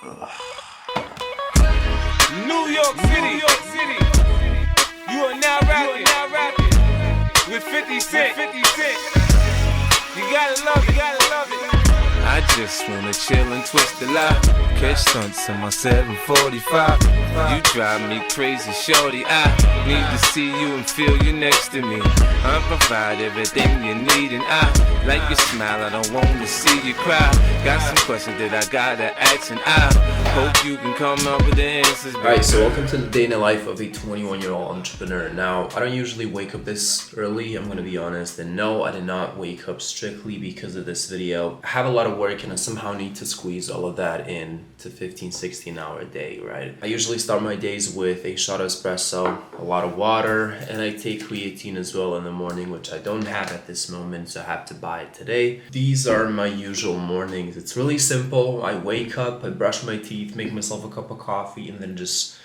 New York City. You are now rapping with 50 Cent. You gotta love it. I just wanna chill and twist the lie. Catch stunts in my 745. You drive me crazy, shorty. I need to see you and feel you next to me. I provide everything you need, and I like your smile. I don't want to see you cry. Got some questions that I gotta ask, and I hope you can come up with the answers. Alright, so welcome to the day in the life of a 21-year-old entrepreneur. Now, I don't usually wake up this early, I'm gonna be honest, and no, I did not wake up strictly because of this video. I have a lot of work and I somehow need to squeeze all of that in to 15-16 hour day, right? I usually start my days with a shot of espresso, a lot of water, and I take creatine as well in the morning, which I don't have at this moment, so I have to buy it today. These are my usual mornings. It's really simple. I wake up, I brush my teeth, make myself a cup of coffee, and then just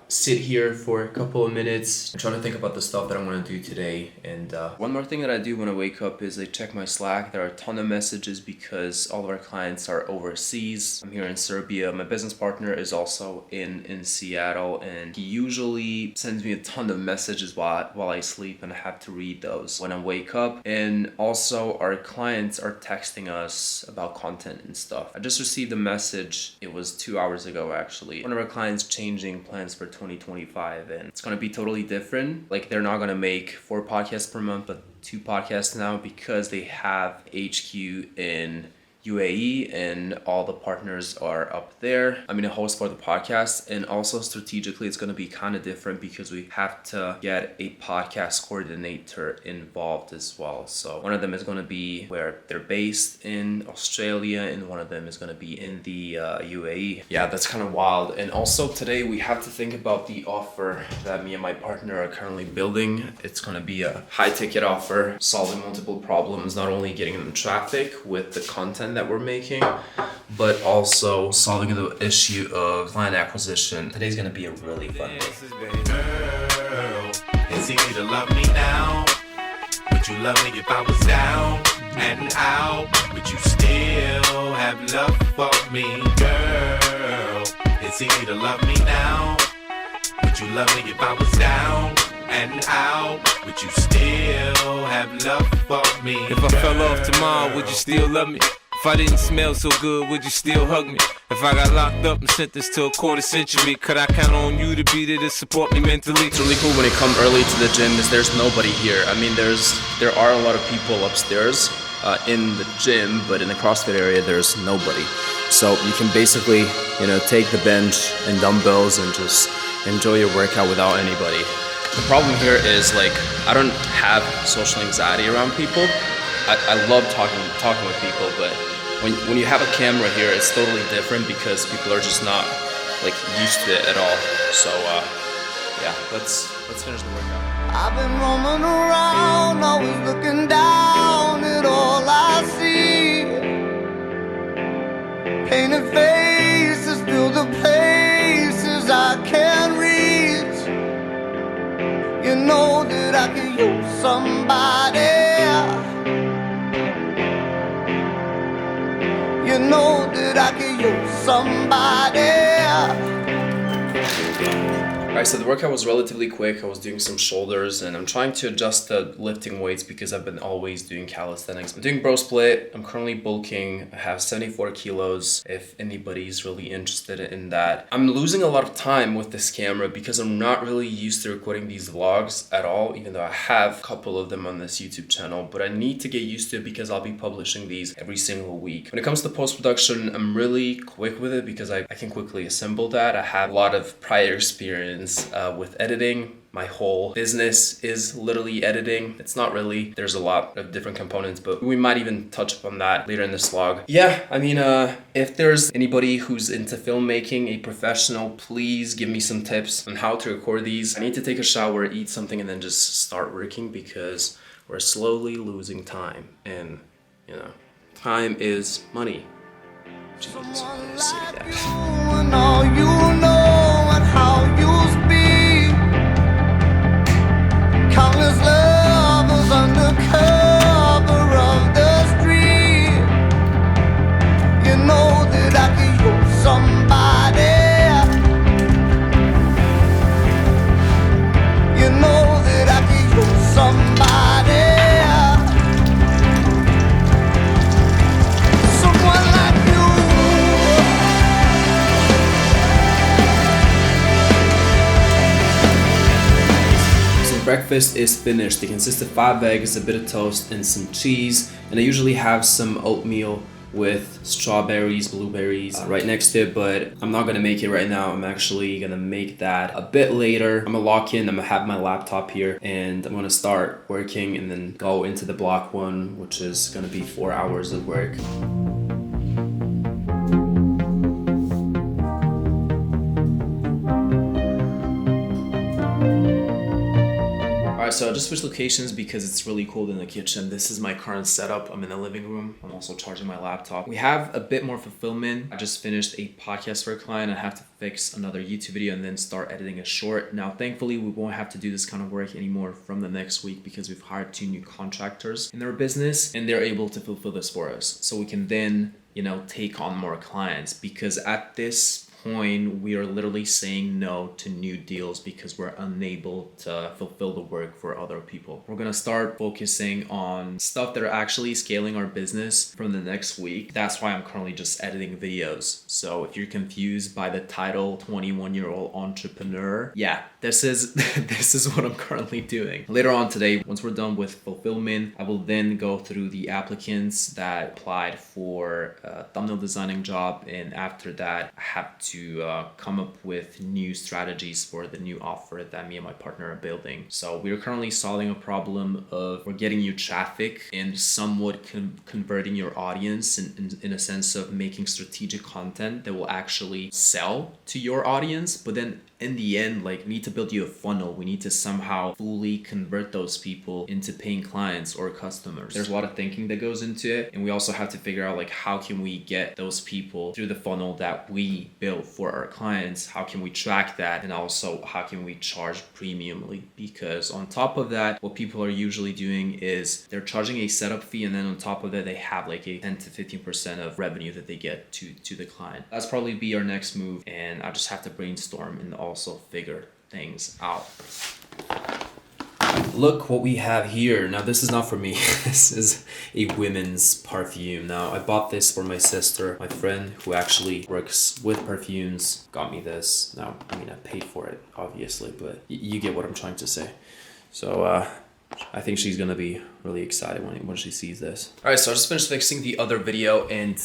sit here for a couple of minutes. I'm trying to think about the stuff that I'm going to do today. And one more thing that I do when I wake up is I check my Slack. There are a ton of messages because all of our clients are overseas. I'm here in Serbia. My business partner is also in Seattle, and he usually sends me a ton of messages while I sleep, and I have to read those when I wake up. And also our clients are texting us about content and stuff. I just received a message. It was 2 hours ago actually. One of our clients changing plans for 2025, and it's going to be totally different. Like, they're not going to make 4 podcasts per month but 2 podcasts now because they have HQ in UAE and all the partners are up there. I'm gonna host for the podcast, and also strategically it's gonna be kind of different because we have to get a podcast coordinator involved as well. So one of them is gonna be where they're based in Australia, and one of them is gonna be in the UAE. Yeah, that's kind of wild. And also today we have to think about the offer that me and my partner are currently building. It's gonna be a high ticket offer, solving multiple problems, not only getting them traffic with the content that we're making, but also solving the issue of client acquisition. Today's gonna be a really fun day. Girl, it's easy to love me now. Would you love me if I was down and out? Would you still have love for me? Girl, it's easy to love me now. Would you love me if I was down and out? Would you still have love for me? If I fell off tomorrow, would you still love me? If I didn't smell so good, would you still hug me? If I got locked up and sentenced to a quarter century, could I count on you to be there to support me mentally? It's really cool when you come early to the gym is there's nobody here. I mean, there are a lot of people upstairs in the gym, but in the CrossFit area, there's nobody. So you can basically, take the bench and dumbbells and just enjoy your workout without anybody. The problem here is, like, I don't have social anxiety around people. I love talking with people, but when you have a camera here, it's totally different because people are just not used to it at all. So yeah, let's finish the workout. I've been roaming around, always looking down at all I see. Painted faces fill the places I can't reach. You know that I could use somebody. You know that I could use somebody. Alright, so the workout was relatively quick. I was doing some shoulders, and I'm trying to adjust the lifting weights because I've been always doing calisthenics. I'm doing bro split. I'm currently bulking. I have 74 kilos if anybody's really interested in that. I'm losing a lot of time with this camera because I'm not really used to recording these vlogs at all, even though I have a couple of them on this YouTube channel, but I need to get used to it because I'll be publishing these every single week. When it comes to post-production, I'm really quick with it because I can quickly assemble that. I have a lot of prior experience with editing. My whole business is literally editing. It's not really. There's a lot of different components, but we might even touch upon that later in this vlog. Yeah, I mean, if there's anybody who's into filmmaking, a professional, please give me some tips on how to record these. I need to take a shower, eat something, and then just start working because we're slowly losing time. And, time is money. Jesus, I'm gonna say that. And all you know and how you speak. Countless lovers under cover of the street. You know that I could use breakfast is finished. It consists of 5 eggs, a bit of toast, and some cheese. And I usually have some oatmeal with strawberries, blueberries right next to it, but I'm not gonna make it right now. I'm actually gonna make that a bit later. I'm gonna lock in, I'm gonna have my laptop here, and I'm gonna start working and then go into the block 1, which is gonna be 4 hours of work. Alright, so I just switched locations because it's really cold in the kitchen. This is my current setup. I'm in the living room. I'm also charging my laptop. We have a bit more fulfillment. I just finished a podcast for a client. I have to fix another YouTube video and then start editing a short. Now, thankfully, we won't have to do this kind of work anymore from the next week because we've hired 2 new contractors in our business and they're able to fulfill this for us. So we can then, take on more clients, because at this point we are literally saying no to new deals because we're unable to fulfill the work for other people. We're gonna start focusing on stuff that are actually scaling our business from the next week. That's why I'm currently just editing videos. So if you're confused by the title 21-year-old entrepreneur, yeah, this is what I'm currently doing. Later on today, once we're done with fulfillment, I will then go through the applicants that applied for a thumbnail designing job, and after that I have to come up with new strategies for the new offer that me and my partner are building. So we're currently solving a problem of we're getting you traffic and somewhat converting your audience in a sense of making strategic content that will actually sell to your audience, but then in the end, we need to build you a funnel. We need to somehow fully convert those people into paying clients or customers. There's a lot of thinking that goes into it, and we also have to figure out how can we get those people through the funnel that we built for our clients. How can we track that, and also how can we charge premiumly? Because on top of that, what people are usually doing is they're charging a setup fee, and then on top of that they have a 10 to 15% of revenue that they get to the client. That's probably be our next move, and I just have to brainstorm and also figure things out. Look what we have here. Now this is not for me. This is a women's perfume. Now I bought this for my sister. My friend who actually works with perfumes got me this. Now, I paid for it obviously, but you get what I'm trying to say. So I think she's gonna be really excited when she sees this. All right, so I just finished fixing the other video and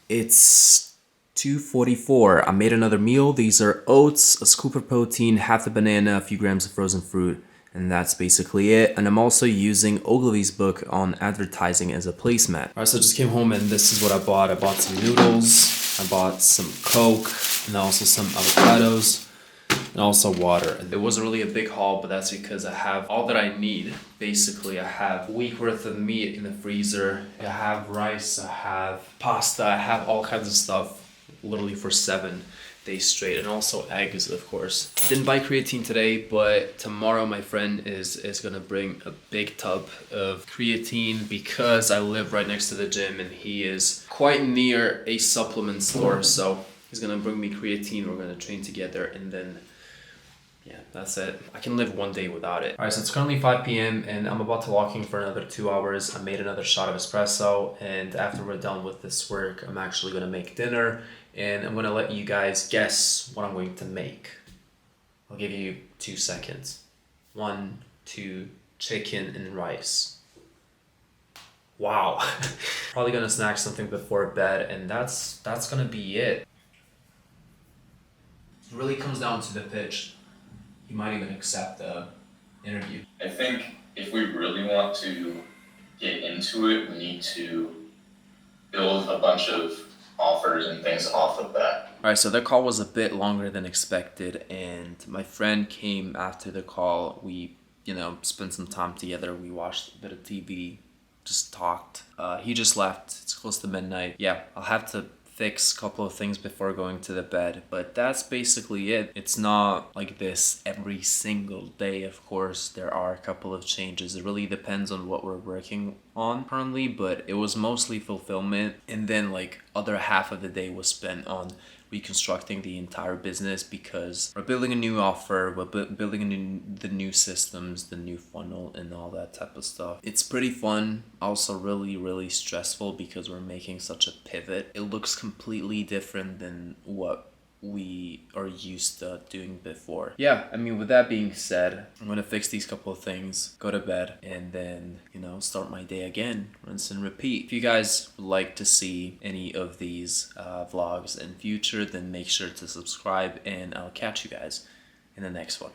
it's 2:44. I made another meal. These are oats, a scoop of protein, half a banana, a few grams of frozen fruit, and that's basically it. And I'm also using Ogilvy's book on advertising as a placemat. All right, so I just came home and this is what I bought. I bought some noodles, I bought some Coke, and also some avocados, and also water. It wasn't really a big haul, but that's because I have all that I need. Basically, I have a week worth of meat in the freezer. I have rice, I have pasta, I have all kinds of stuff literally for 7 days straight, and also eggs, of course. Didn't buy creatine today, but tomorrow my friend is gonna bring a big tub of creatine because I live right next to the gym and he is quite near a supplement store, so he's gonna bring me creatine. We're gonna train together, and then yeah, that's it. I can live one day without it. All right, so it's currently 5 p.m. and I'm about to lock in for another 2 hours. I made another shot of espresso, and after we're done with this work, I'm actually gonna make dinner, and I'm gonna let you guys guess what I'm going to make. I'll give you 2 seconds. 1, 2, chicken and rice. Wow. Probably gonna snack something before bed, and that's gonna be it. It really comes down to the pitch. You might even accept the interview. I think if we really want to get into it, we need to build a bunch of offers and things off of that. All right, so the call was a bit longer than expected, and my friend came after the call. We, spent some time together. We watched a bit of TV, just talked. He just left. It's close to midnight. Yeah, I'll have to fix a couple of things before going to the bed, but that's basically it. It's not like this every single day, of course. There are a couple of changes. It really depends on what we're working on currently, but it was mostly fulfillment, and then other half of the day was spent on reconstructing the entire business because we're building a new offer, we're building the new systems, the new funnel, and all that type of stuff. It's pretty fun, also really, really stressful because we're making such a pivot. It looks completely different than what we are used to doing before. Yeah, I mean, with that being said, I'm gonna fix these couple of things, go to bed, and then, you know, start my day again, rinse and repeat. If you guys would like to see any of these vlogs in future, then make sure to subscribe, and I'll catch you guys in the next one.